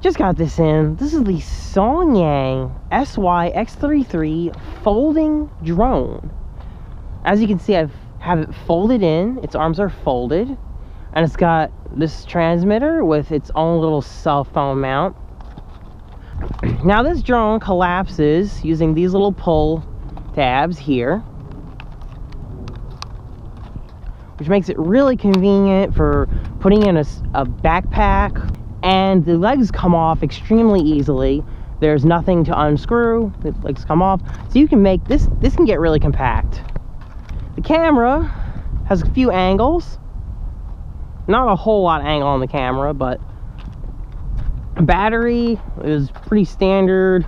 Just got this in. This is the SONGYANG SY-X33 folding drone. As you can see, I have it folded in. Its arms are folded. And it's got this transmitter with its own little cell phone mount. Now this drone collapses using these little pull tabs here, which makes it really convenient for putting in a backpack. And the legs come off extremely easily. There's nothing to unscrew. The legs come off. So you can make this can get really compact. The camera has a few angles. Not a whole lot of angle on the camera, but battery is pretty standard.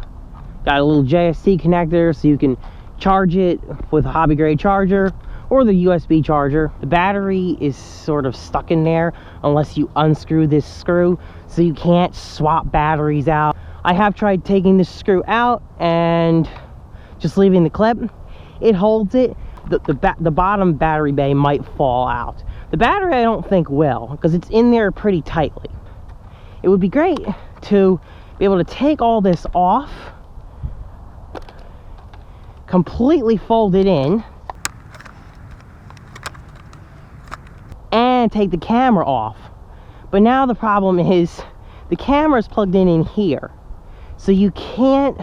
Got a little JST connector so you can charge it with a hobby grade charger or the USB charger. The battery is sort of stuck in there unless you unscrew this screw, so you can't swap batteries out. I have tried taking this screw out and just leaving the clip. It holds it. The bottom battery bay might fall out. The battery I don't think will, because it's in there pretty tightly. It would be great to be able to take all this off, completely fold it in, and take the camera off. But now the problem is the camera is plugged in here, so you can't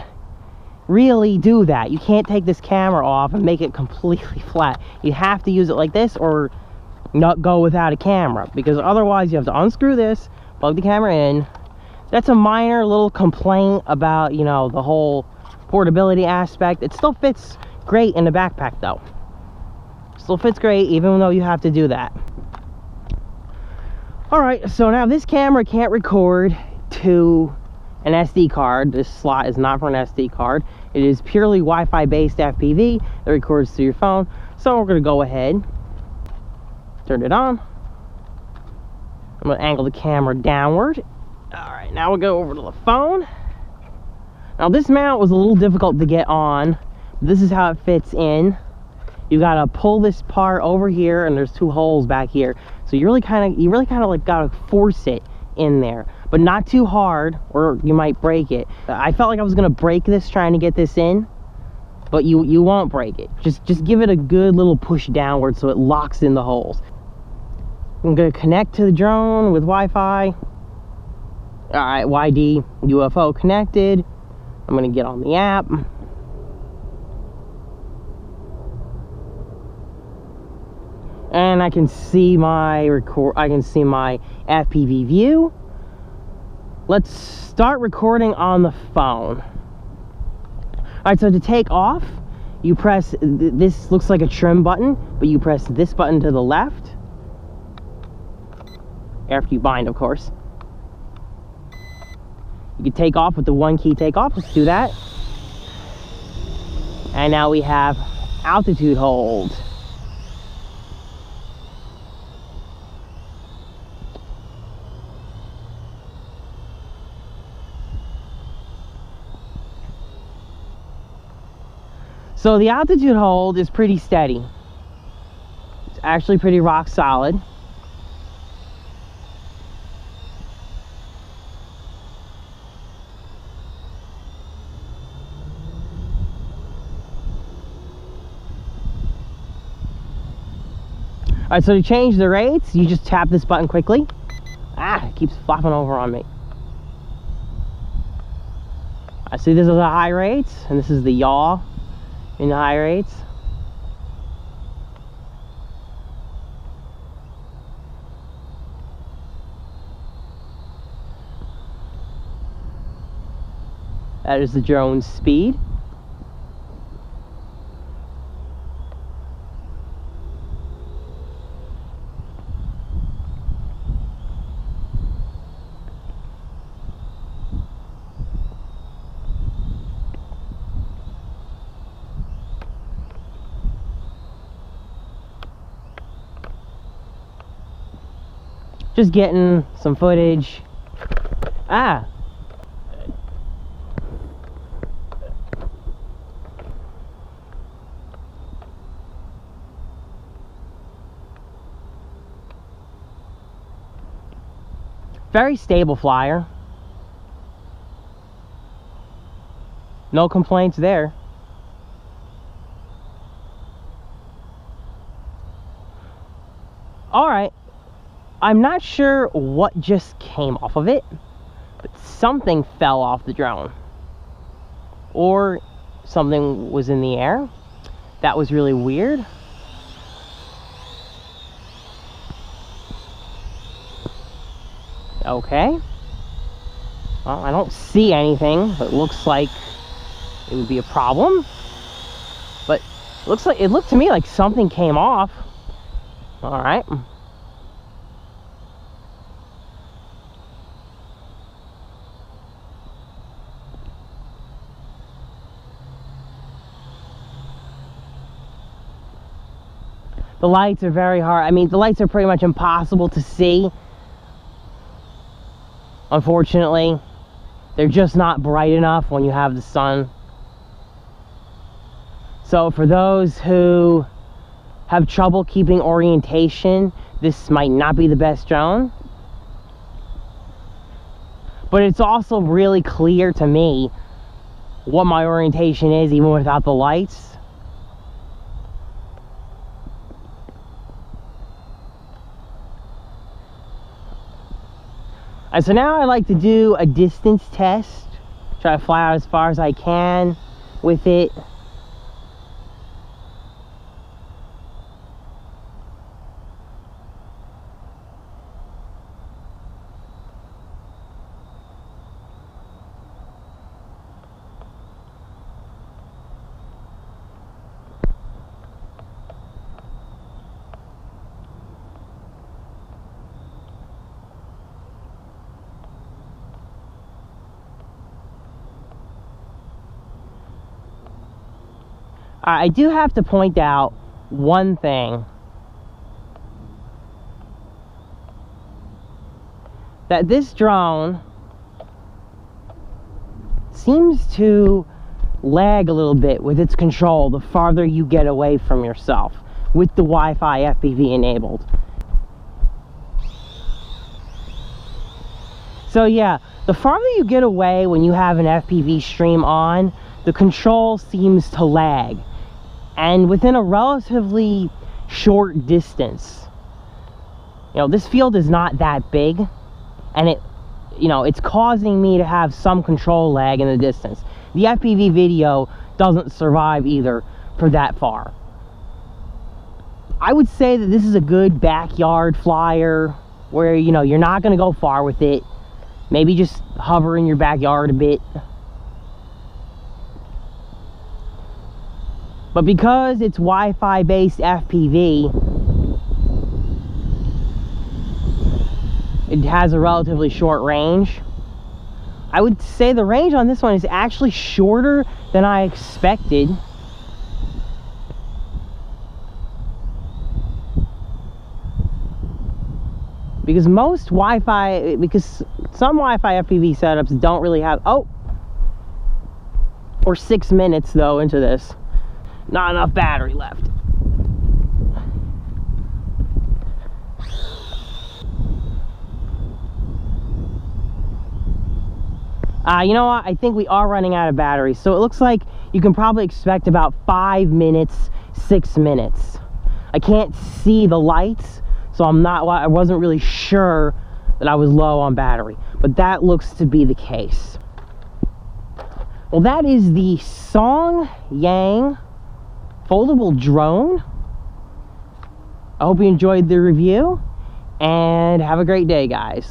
really do that. You can't take this camera off and make it completely flat. You have to use it like this or not go without a camera, because otherwise you have to unscrew this, plug the camera in. That's a minor little complaint about, you know, the whole portability aspect. It still fits great in the backpack though. Still fits great even though you have to do that. Alright, so now this camera can't record to an SD card. This slot is not for an SD card. It is purely Wi-Fi based FPV that records to your phone. So we're going to go ahead, turn it on. I'm going to angle the camera downward. Alright, now we'll go over to the phone. Now this mount was a little difficult to get on. This is how it fits in. You gotta pull this part over here, and there's two holes back here. So you really kind of like gotta force it in there, but not too hard, or you might break it. I felt like I was gonna break this trying to get this in, but you won't break it. Just give it a good little push downward so it locks in the holes. I'm gonna connect to the drone with Wi-Fi. All right, YD UFO connected. I'm gonna get on the app. And I can see my FPV view. Let's start recording on the phone. Alright, so to take off, you press, this looks like a trim button, but you press this button to the left. After you bind, of course. You can take off with the one key takeoff. Let's do that. And now we have altitude hold. So the altitude hold is pretty steady. It's actually pretty rock solid. Alright, so to change the rates, you just tap this button quickly. Ah, it keeps flopping over on me. I see this is the high rates, and this is the yaw in the high rates. That is the drone's speed. Just getting some footage. Ah! Very stable flyer. No complaints there. Alright, I'm not sure what just came off of it, but something fell off the drone. Or something was in the air. That was really weird. Okay. Well, I don't see anything that looks like it would be a problem. But it looked to me like something came off. Alright. The lights are very hard. I mean, the lights are pretty much impossible to see. Unfortunately, they're just not bright enough when you have the sun. So for those who have trouble keeping orientation, this might not be the best drone. But it's also really clear to me what my orientation is even without the lights. So now I like to do a distance test. Try to fly out as far as I can with it. I do have to point out one thing. That this drone seems to lag a little bit with its control the farther you get away from yourself with the Wi-Fi FPV enabled. So yeah, the farther you get away when you have an FPV stream on, the control seems to lag. And within a relatively short distance, you know, this field is not that big, and it's causing me to have some control lag in the distance. The FPV video doesn't survive either for that far. I would say that this is a good backyard flyer where, you know, you're not going to go far with it. Maybe just hover in your backyard a bit. But because it's Wi-Fi based FPV, it has a relatively short range. I would say the range on this one is actually shorter than I expected. Because some Wi-Fi FPV setups don't really have, or 6 minutes though into this. Not enough battery left. You know what? I think we are running out of battery. So it looks like you can probably expect about 5 minutes, 6 minutes. I can't see the lights, so I wasn't really sure that I was low on battery. But that looks to be the case. Well, that is the SONGYANG foldable drone. I hope you enjoyed the review, and have a great day, guys.